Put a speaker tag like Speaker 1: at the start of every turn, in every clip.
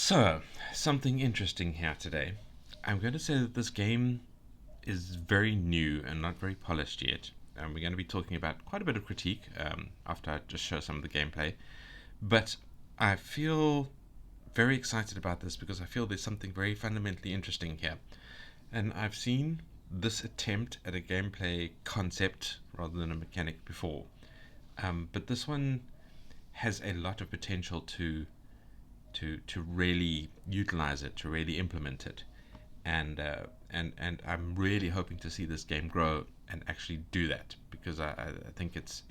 Speaker 1: So, something interesting here today. I'm going to say that this game is very new and not very polished yet. And we're going to be talking about quite a bit of critique after I just show some of the gameplay. But I feel very excited about this because I feel there's something very fundamentally interesting here. And I've seen this attempt at a gameplay concept rather than a mechanic before. But this one has a lot of potential to really utilize it, to really implement it, and I'm really hoping to see this game grow and actually do that because I think it's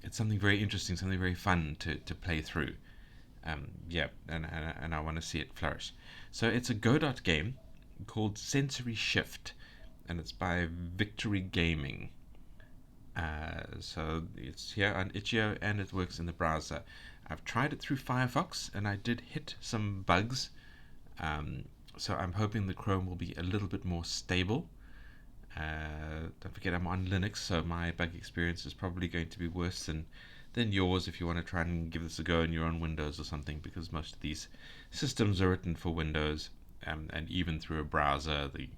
Speaker 1: something very interesting, something very fun to play through. Yeah, and I want to see it flourish. So it's a Godot game called Sensory Shift, and it's by Victory Gaming. So it's here on itch.io and it works in the browser. I've tried it through Firefox and I did hit some bugs. Um, so I'm hoping the Chrome will be a little bit more stable. Don't forget I'm on Linux, so my bug experience is probably going to be worse than yours if you want to try and give this a go and you're on Windows or something, because most of these systems are written for Windows, and even through a browser, the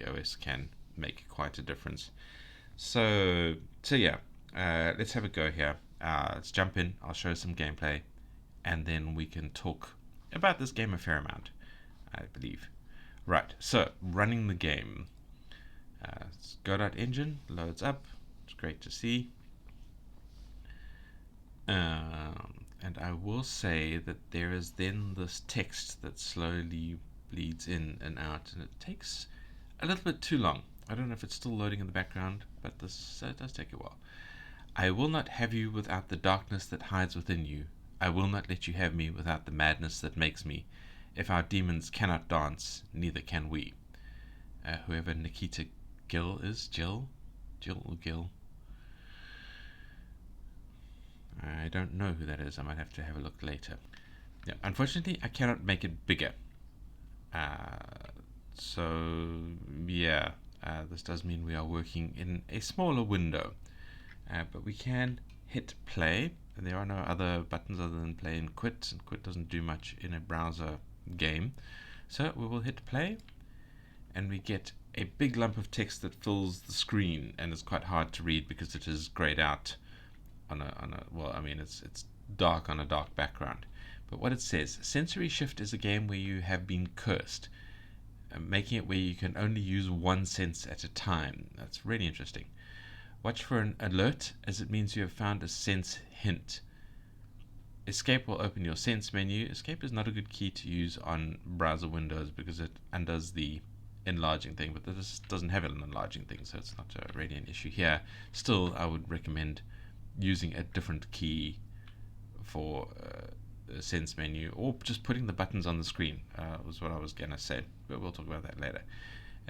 Speaker 1: OS can make quite a difference. So yeah, let's have a go here. Let's jump in. I'll show some gameplay, and then we can talk about this game a fair amount, I believe. Right. So running the game. Godot engine loads up. It's great to see. And I will say that there is then this text that slowly bleeds in and out, and it takes a little bit too long. I don't know if it's still loading in the background, but this does take a while. I will not have you without the darkness that hides within you. I will not let you have me without the madness that makes me. If our demons cannot dance, neither can we. Whoever Nikita Gill is, Jill or Gill? I don't know who that is. I might have to have a look later. Yeah, unfortunately, I cannot make it bigger. Uh, so, yeah, this does mean we are working in a smaller window. But we can hit play, and there are no other buttons other than play and quit doesn't do much in a browser game. So we will hit play, and we get a big lump of text that fills the screen, and it's quite hard to read because it is grayed out well, I mean, it's dark on a dark background. But what it says, Sensory Shift is a game where you have been cursed, making it where you can only use one sense at a time. That's really interesting. Watch for an alert, as it means you have found a sense hint. Escape will open your sense menu. Escape is not a good key to use on browser windows because it undoes the enlarging thing, but this doesn't have an enlarging thing, so it's not really an issue here. Still, I would recommend using a different key for the sense menu, or just putting the buttons on the screen was what I was going to say, but we'll talk about that later.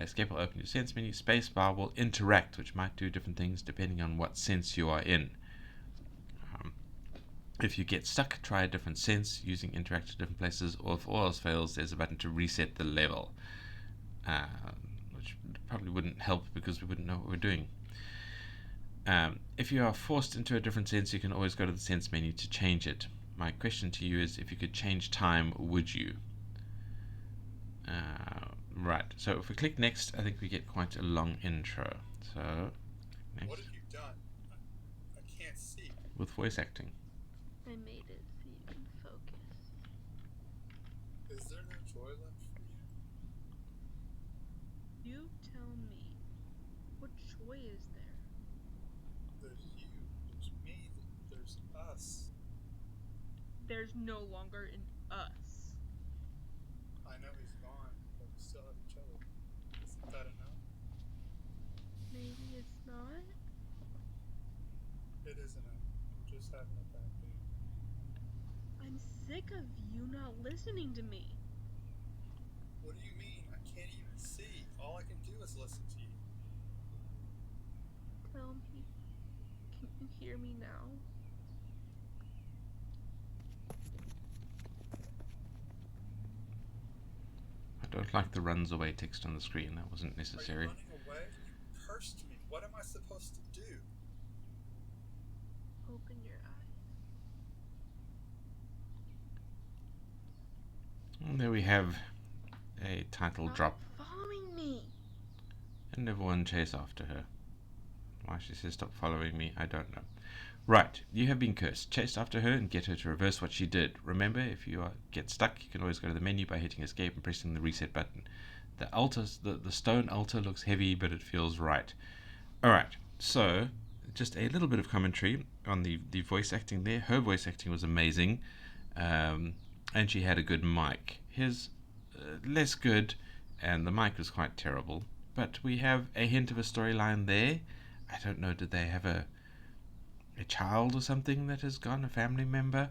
Speaker 1: Escape will open your sense menu. Spacebar will interact, which might do different things depending on what sense you are in. If you get stuck, try a different sense using interact at different places, or if all else fails, there's a button to reset the level, which probably wouldn't help because we wouldn't know what we're doing. If you are forced into a different sense, you can always go to the sense menu to change it. My question to you is, if you could change time, would you? Right, so if we click next, I think we get quite a long intro. So, next.
Speaker 2: What have you done? I can't see.
Speaker 1: With voice acting.
Speaker 3: I made it so you can focus.
Speaker 2: Is there no joy left for you?
Speaker 3: You tell me. What joy is there?
Speaker 2: There's you, there's me, there's us.
Speaker 3: There's no longer an us.
Speaker 2: I know he's gone, but we still have each other. Isn't that enough?
Speaker 3: Maybe it's not?
Speaker 2: It isn't enough. I'm just having a bad day.
Speaker 3: I'm sick of you not listening to me.
Speaker 2: What do you mean? I can't even see. All I can do is listen to you.
Speaker 3: Tell me. Can you hear me now?
Speaker 1: I don't like the runs away text on the screen. That wasn't necessary.
Speaker 2: Are you running away? You cursed me. What am I supposed to do?
Speaker 3: Open your eyes.
Speaker 1: And there we have a title
Speaker 3: Stop
Speaker 1: drop,
Speaker 3: following me.
Speaker 1: and everyone chase after her. Why she says stop following me, I don't know. Right, you have been cursed. Chase after her and get her to reverse what she did. Remember, if you get stuck, you can always go to the menu by hitting escape and pressing the reset button. The stone altar looks heavy, but it feels right. Alright, so just a little bit of commentary on the voice acting there. Her voice acting was amazing, and she had a good mic. His less good, and the mic was quite terrible. But we have a hint of a storyline there. I don't know, did they have a child or something that has gone, a family member?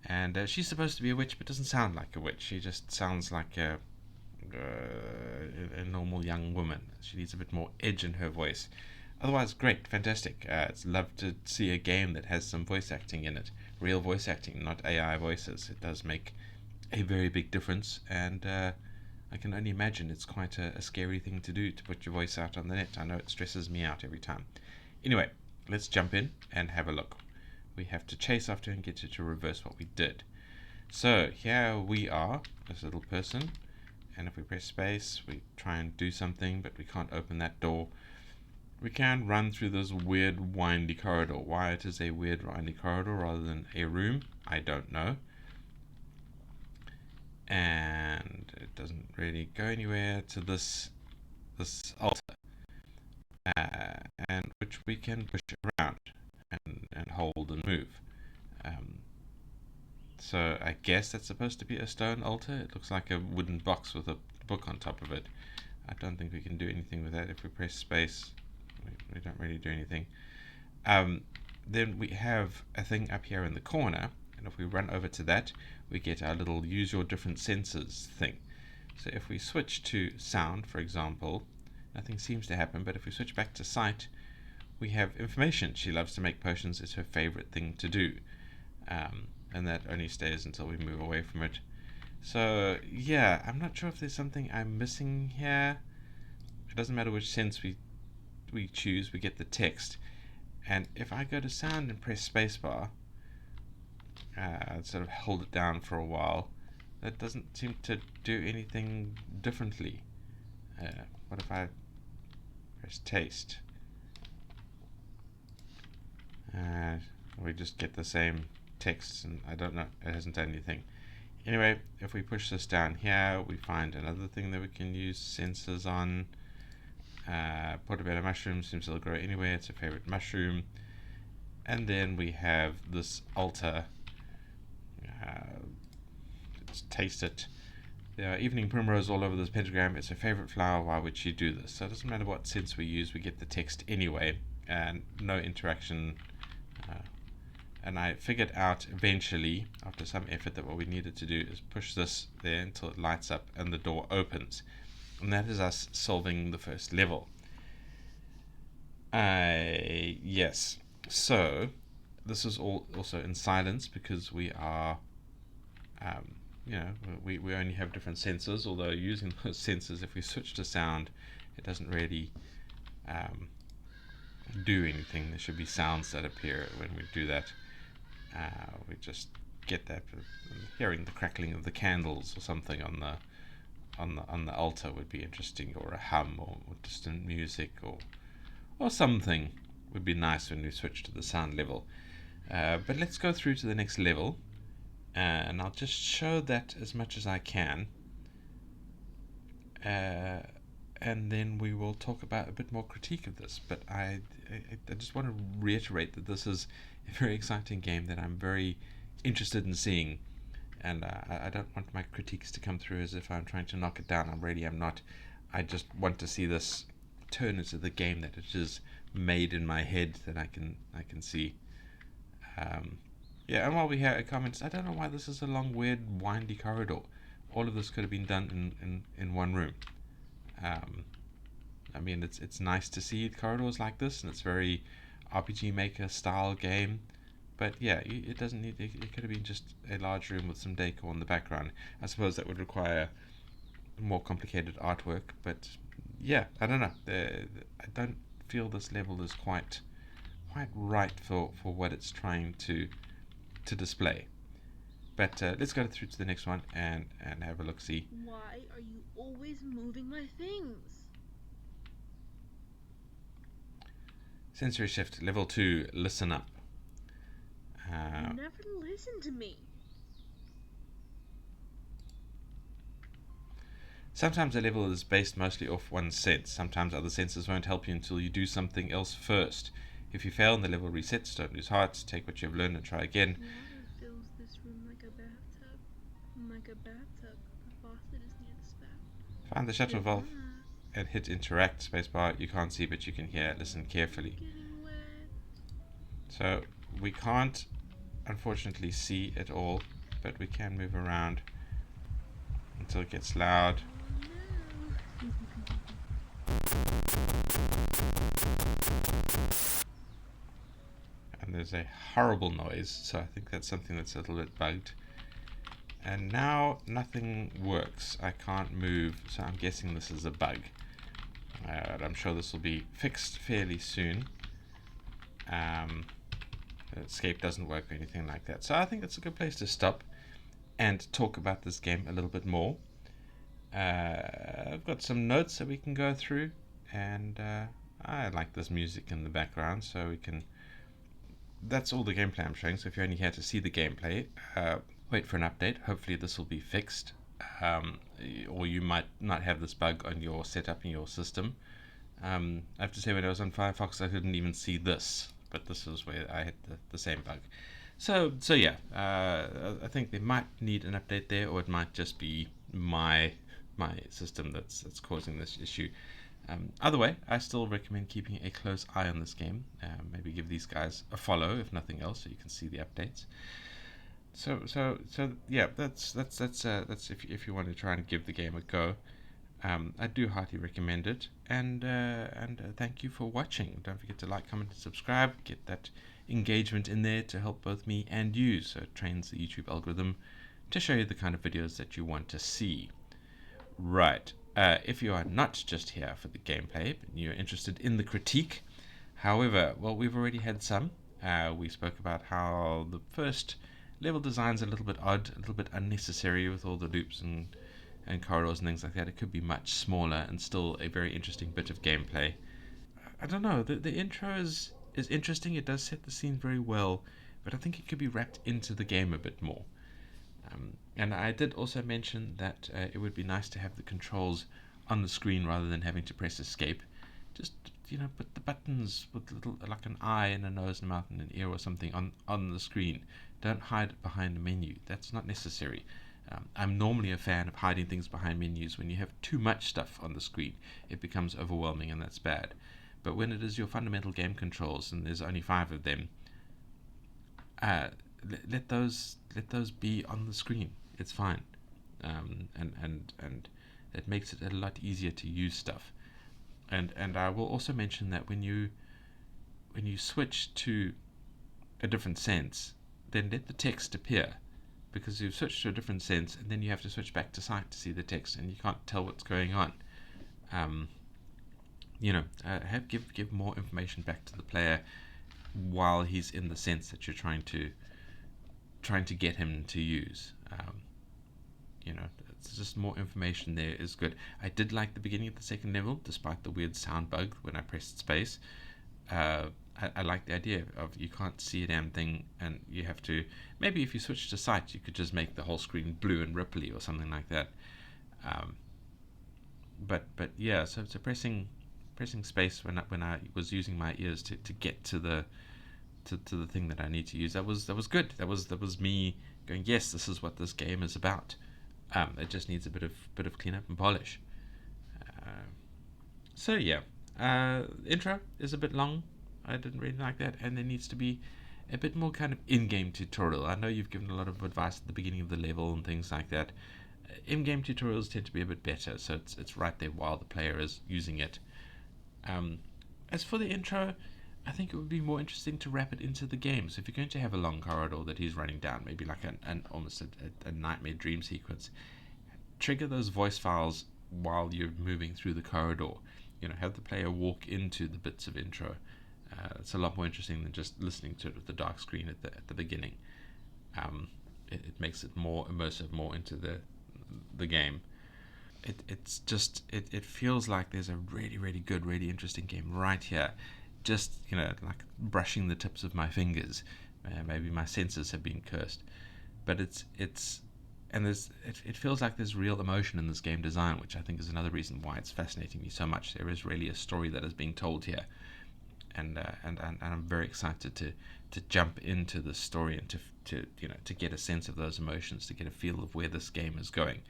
Speaker 1: And she's supposed to be a witch, but doesn't sound like a witch. She just sounds like a normal young woman. She needs a bit more edge in her voice. Otherwise, great, fantastic. It's love to see a game that has some voice acting in it. Real voice acting, not AI voices. It does make a very big difference, and I can only imagine it's quite a scary thing to do, to put your voice out on the net. I know it stresses me out every time. Anyway, let's jump in and have a look. We have to chase after and get her to reverse what we did. So here we are, this little person, and if we press space, we try and do something, but we can't open that door. We can run through this weird windy corridor. Why it is a weird windy corridor rather than a room, I don't know. And it doesn't really go anywhere to this altar, and which we can push around and hold and move. So I guess that's supposed to be a stone altar. It looks like a wooden box with a book on top of it. I don't think we can do anything with that. If we press space, we don't really do anything. Then we have a thing up here in the corner, and if we run over to that, we get our little use your different senses thing. So if we switch to sound, for example, nothing seems to happen, but if we switch back to sight, we have information. She loves to make potions. It's her favorite thing to do. And that only stays until we move away from it. So yeah, I'm not sure if there's something I'm missing here. It doesn't matter which sense we choose, we get the text. And if I go to sound and press spacebar, sort of hold it down for a while, that doesn't seem to do anything differently. What if I press taste? We just get the same text, and I don't know, it hasn't done anything. Anyway, if we push this down here, we find another thing that we can use sensors on. Portobello mushroom seems to grow anywhere, it's a favorite mushroom. And then we have this altar. Let's taste it. There are evening primrose all over this pentagram. It's her favorite flower. Why would she do this? So it doesn't matter what sense we use, we get the text anyway, and no interaction. And I figured out eventually, after some effort, that what we needed to do is push this there until it lights up and the door opens. And that is us solving the first level. Yes. So this is all also in silence because we are, we only have different sensors. Although using those sensors, if we switch to sound, it doesn't really do anything. There should be sounds that appear when we do that. We just get that hearing the crackling of the candles or something on the altar would be interesting, or a hum or distant music or something would be nice when we switch to the sound level. But let's go through to the next level, and I'll just show that as much as I can, and then we will talk about a bit more critique of this. But I just want to reiterate that this is a very exciting game that I'm very interested in seeing, and I don't want my critiques to come through as if I'm trying to knock it down. I really am not. I just want to see this turn into the game that it is made in my head, that I can see. And while we hear comments, I don't know why this is a long, weird, windy corridor. All of this could have been done in one room. I mean, it's nice to see corridors like this, and it's very RPG Maker style game. But yeah, it doesn't need. It could have been just a large room with some decor in the background. I suppose that would require more complicated artwork. But yeah, I don't know. I don't feel this level is quite right for what it's trying to display. But let's go through to the next one and have a look-see.
Speaker 3: Why are you always moving my things?
Speaker 1: Sensory shift, level 2, listen up.
Speaker 3: You never listen to me.
Speaker 1: Sometimes a level is based mostly off one sense. Sometimes other senses won't help you until you do something else first. If you fail and the level resets, don't lose heart. Take what you've learned and try again.
Speaker 3: Water fills this room like a bathtub. Like a bathtub. The faucet is near the spout.
Speaker 1: Find the shuttle valve
Speaker 3: Ah,
Speaker 1: and hit interact. Spacebar. You can't see, but you can hear. Listen carefully.
Speaker 3: getting wet.
Speaker 1: So we can't, unfortunately, see it all, but we can move around until it gets loud.
Speaker 3: Oh
Speaker 1: And there's a horrible noise, so I think that's something that's a little bit bugged. And now nothing works. I can't move, so I'm guessing this is a bug. I'm sure this will be fixed fairly soon. Escape doesn't work or anything like that. So I think it's a good place to stop and talk about this game a little bit more. I've got some notes that we can go through, and I like this music in the background, so we can... That's all the gameplay I'm showing, so if you're only here to see the gameplay, wait for an update. Hopefully this will be fixed, or you might not have this bug on your setup in your system. I have to say, when I was on Firefox, I couldn't even see this, but this is where I had the same bug. So yeah, I think they might need an update there, or it might just be my system that's causing this issue. Either way, I still recommend keeping a close eye on this game. Maybe give these guys a follow, if nothing else, so you can see the updates. So yeah, that's if you want to try and give the game a go. I do heartily recommend it, and thank you for watching. Don't forget to like, comment, and subscribe. Get that engagement in there to help both me and you, so it trains the YouTube algorithm to show you the kind of videos that you want to see. Right. If you are not just here for the gameplay, but you're interested in the critique, however, well, we've already had some. We spoke about how the first level design's a little bit odd, a little bit unnecessary with all the loops and corridors and things like that. It could be much smaller and still a very interesting bit of gameplay. I don't know, the intro is interesting. It does set the scene very well, but I think it could be wrapped into the game a bit more. And I did also mention that it would be nice to have the controls on the screen rather than having to press escape. Just, put the buttons with little, like an eye and a nose and a mouth and an ear or something on the screen. Don't hide it behind a menu. That's not necessary. I'm normally a fan of hiding things behind menus. When you have too much stuff on the screen, it becomes overwhelming, and that's bad. But when it is your fundamental game controls, and there's only 5 of them, let those be on the screen. It's fine, and it makes it a lot easier to use stuff. And I will also mention that when you switch to a different sense, then let the text appear, because you've switched to a different sense, and then you have to switch back to sight to see the text, and you can't tell what's going on. Give more information back to the player while he's in the sense that you're trying to get him to use. It's just more information there is good. I did like the beginning of the second level, despite the weird sound bug when I pressed space. I like the idea of you can't see a damn thing, and you have to, maybe if you switch to sight, you could just make the whole screen blue and ripply or something like that. But yeah, so pressing space when I was using my ears to get to the thing that I need to use, that was good. That was me going, yes, this is what this game is about. It just needs a bit of cleanup and polish. So yeah, intro is a bit long. I didn't really like that, and there needs to be a bit more kind of in-game tutorial. I know you've given a lot of advice at the beginning of the level and things like that. In-game tutorials tend to be a bit better, so it's right there while the player is using it. As for the intro, I think it would be more interesting to wrap it into the game. So if you're going to have a long corridor that he's running down, maybe like almost a nightmare dream sequence, trigger those voice files while you're moving through the corridor. Have the player walk into the bits of intro. It's a lot more interesting than just listening to it with the dark screen at the beginning. it makes it more immersive, more into the game. It feels like there's a really, really good, really interesting game right here, just, like brushing the tips of my fingers. Maybe my senses have been cursed, but it feels like there's real emotion in this game design, which I think is another reason why it's fascinating me so much. There is really a story that is being told here, and I'm very excited to jump into the story and to get a sense of those emotions, to get a feel of where this game is going.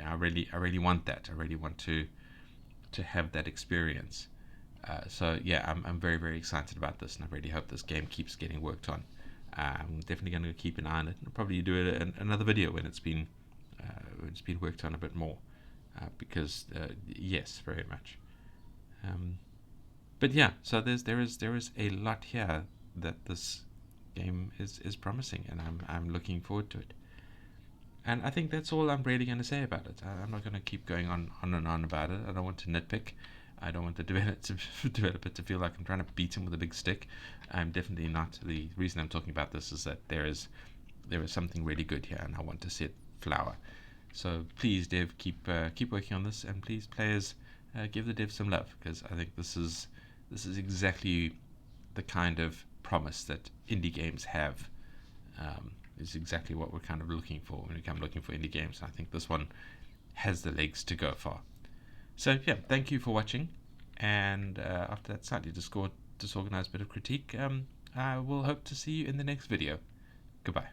Speaker 1: I really want that. I really want to have that experience. So yeah, I'm very, very excited about this, and I really hope this game keeps getting worked on. I'm definitely going to keep an eye on it, and probably do another video when it's been worked on a bit more, because yes, very much. But yeah, so there is a lot here that this game is promising, and I'm looking forward to it. And I think that's all I'm really going to say about it. I'm not going to keep going on and on about it. I don't want to nitpick. I don't want the developer to feel like I'm trying to beat him with a big stick. I'm definitely not. The reason I'm talking about this is that there is something really good here, and I want to see it flower. So please, dev, keep working on this, and please, players, give the dev some love, because I think this is exactly the kind of promise that indie games have. Is exactly what we're kind of looking for when we come looking for indie games. I think this one has the legs to go far. So yeah, thank you for watching, and after that slightly disorganized bit of critique, I will hope to see you in the next video. Goodbye.